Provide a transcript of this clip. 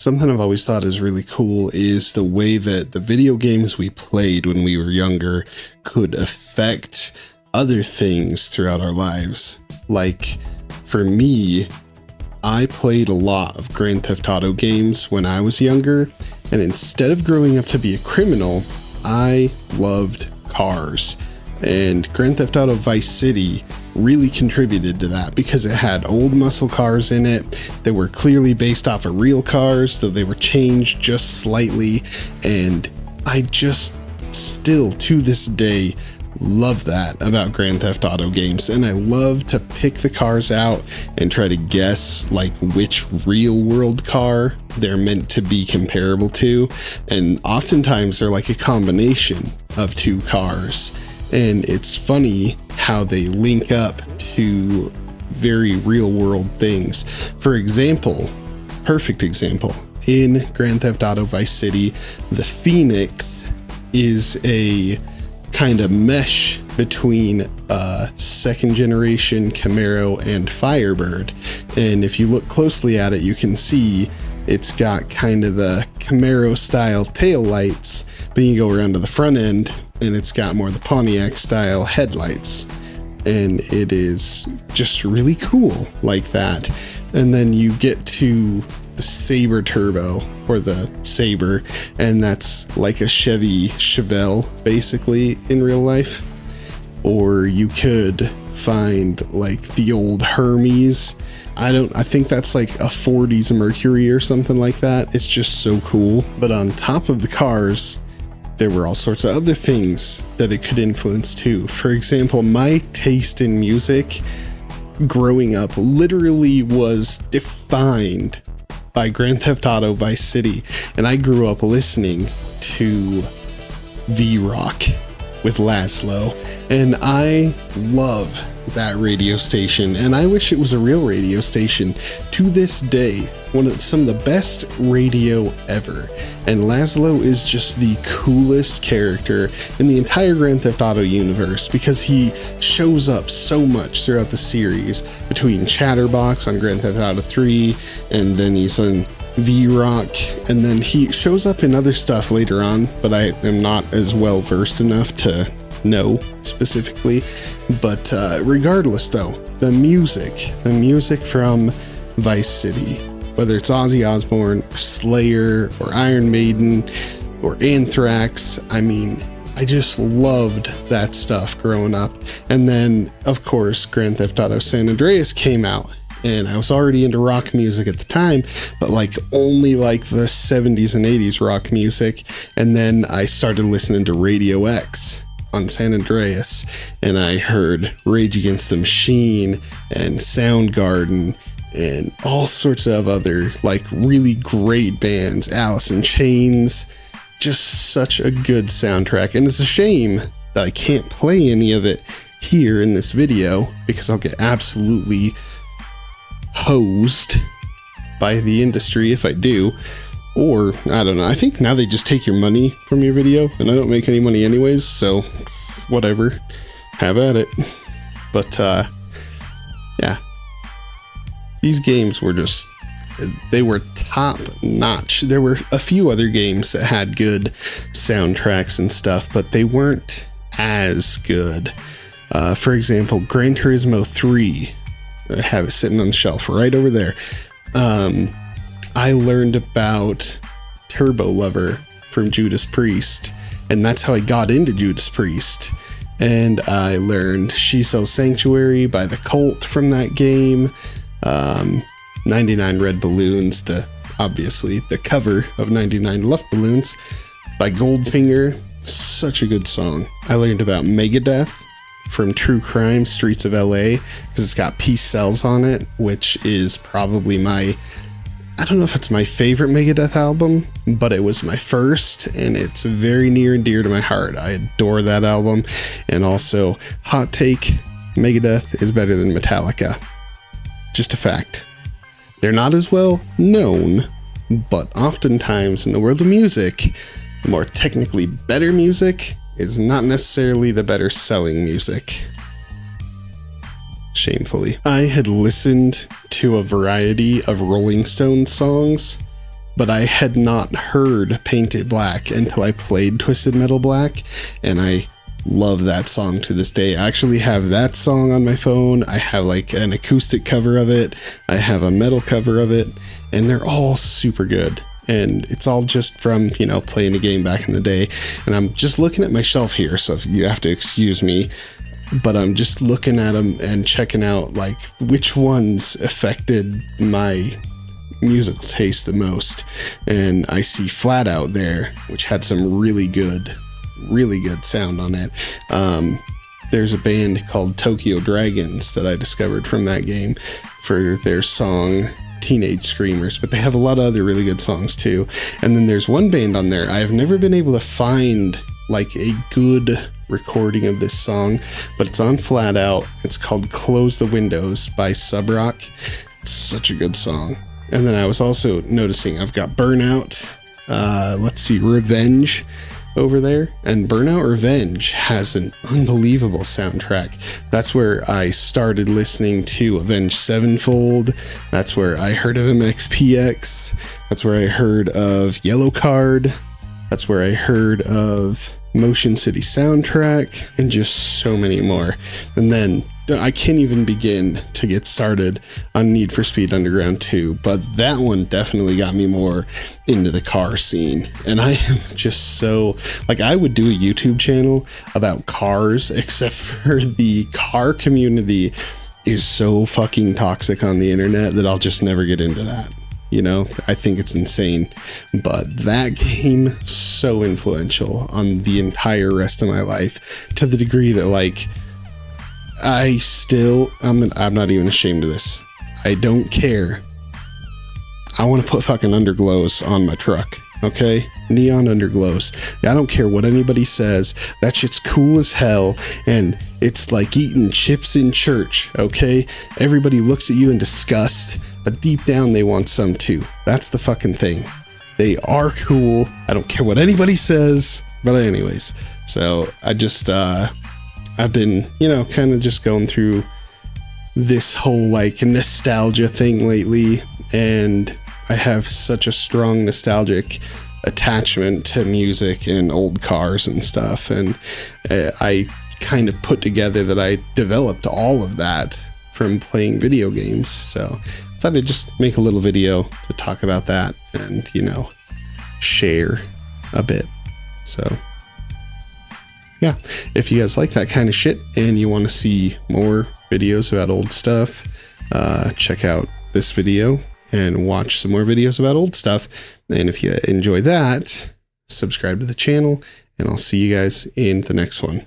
Something I've always thought is really cool is the way that the video games we played when we were younger could affect other things throughout our lives. Like, for me, I played a lot of Grand Theft Auto games when I was younger, and instead of growing up to be a criminal, I loved cars. And Grand Theft Auto Vice City really contributed to that because it had old muscle cars in it that were clearly based off of real cars, though they were changed just slightly. And I just still, to this day, love that about Grand Theft Auto games. And I love to pick the cars out and try to guess like which real world car they're meant to be comparable to. And oftentimes they're like a combination of two cars. And it's funny how they link up to very real world things. For example, perfect example, in Grand Theft Auto Vice City, the Phoenix is a kind of mesh between a second generation Camaro and Firebird. And if you look closely at it, you can see it's got kind of the Camaro style tail lights, but you go around to the front end and it's got more of the Pontiac style headlights. And it is just really cool like that. And then you get to the Sabre Turbo, or the Sabre, and that's like a Chevy Chevelle basically in real life. Or you could find like the old Hermes. I think that's like a 40s Mercury or something like that. It's just so cool. But on top of the cars, there were all sorts of other things that it could influence too. For example, my taste in music growing up literally was defined by Grand Theft Auto Vice City. And I grew up listening to V-Rock with Laszlo. And I love that radio station. And I wish it was a real radio station. To this day, some of the best radio ever. And Laszlo is just the coolest character in the entire Grand Theft Auto universe because he shows up so much throughout the series, between Chatterbox on Grand Theft Auto 3, and then he's on V-Rock, and then he shows up in other stuff later on, but I am not as well versed enough to know specifically. But regardless though, the music from Vice City, whether it's Ozzy Osbourne, or Slayer, or Iron Maiden, or Anthrax, I mean, I just loved that stuff growing up. And then, of course, Grand Theft Auto San Andreas came out, and I was already into rock music at the time, but like only like the 70s and 80s rock music. And then I started listening to Radio X on San Andreas, and I heard Rage Against the Machine and Soundgarden and all sorts of other like really great bands, Alice in Chains. Just such a good soundtrack. And it's a shame that I can't play any of it here in this video because I'll get absolutely hosed by the industry if I do. Or, I don't know, I think now they just take your money from your video, and I don't make any money anyways, so whatever, have at it. But yeah, these games were just, they were top notch. There were a few other games that had good soundtracks and stuff, but they weren't as good. For example, Gran Turismo 3, I have it sitting on the shelf right over there. I learned about Turbo Lover from Judas Priest, and that's how I got into Judas Priest. And I learned She Sells Sanctuary by The Cult from that game. 99 Red Balloons, obviously the cover of 99 Left Balloons by Goldfinger. Such a good song. I learned about Megadeth from True Crime Streets of LA because it's got Peace Sells on it, which is probably I don't know if it's my favorite Megadeth album, but it was my first, and it's very near and dear to my heart. I adore that album. And also, hot take, Megadeth is better than Metallica. Just a fact. They're not as well known, but oftentimes in the world of music, the more technically better music is not necessarily the better selling music. Shamefully. I had listened to a variety of Rolling Stones songs but I had not heard Paint It Black until I played Twisted Metal Black, and I love that song to this day. I actually have that song on my phone. I have like an acoustic cover of it. I have a metal cover of it, and they're all super good. And it's all just from, you know, playing a game back in the day. And I'm just looking at my shelf here, so you have to excuse me, but I'm just looking at them and checking out like which ones affected my musical taste the most. And I see Flat Out there, which had some really good sound on it. There's a band called Tokyo Dragons that I discovered from that game for their song Teenage Screamers, but they have a lot of other really good songs too. And then there's one band on there I have never been able to find like a good recording of this song, but it's on Flat Out. It's called Close the Windows by Subrock. Such a good song. And then I was also noticing I've got Burnout, let's see, Revenge over there, and Burnout Revenge has an unbelievable soundtrack. That's where I started listening to Avenged Sevenfold. That's where I heard of MXPX. That's where I heard of Yellow Card. That's where I heard of Motion City Soundtrack, and just so many more. And then I can't even begin to get started on Need for Speed Underground 2, but that one definitely got me more into the car scene. And I am just so, like, I would do a YouTube channel about cars, except for the car community is so fucking toxic on the internet that I'll just never get into that. You know, I think it's insane, but that game so influential on the entire rest of my life, to the degree that like I'm not even ashamed of this. I don't care. I want to put fucking underglows on my truck. Okay? Neon underglows. I don't care what anybody says. That shit's cool as hell, and it's like eating chips in church. Okay? Everybody looks at you in disgust, but deep down they want some too. That's the fucking thing. They are cool. I don't care what anybody says. But anyways, so I just I've been, you know, kind of just going through this whole like nostalgia thing lately, and I have such a strong nostalgic attachment to music and old cars and stuff, and I kind of put together that I developed all of that from playing video games. So I thought I'd just make a little video to talk about that and, you know, share a bit. So yeah, if you guys like that kind of shit and you want to see more videos about old stuff, check out this video and watch some more videos about old stuff. And if you enjoy that, subscribe to the channel, and I'll see you guys in the next one.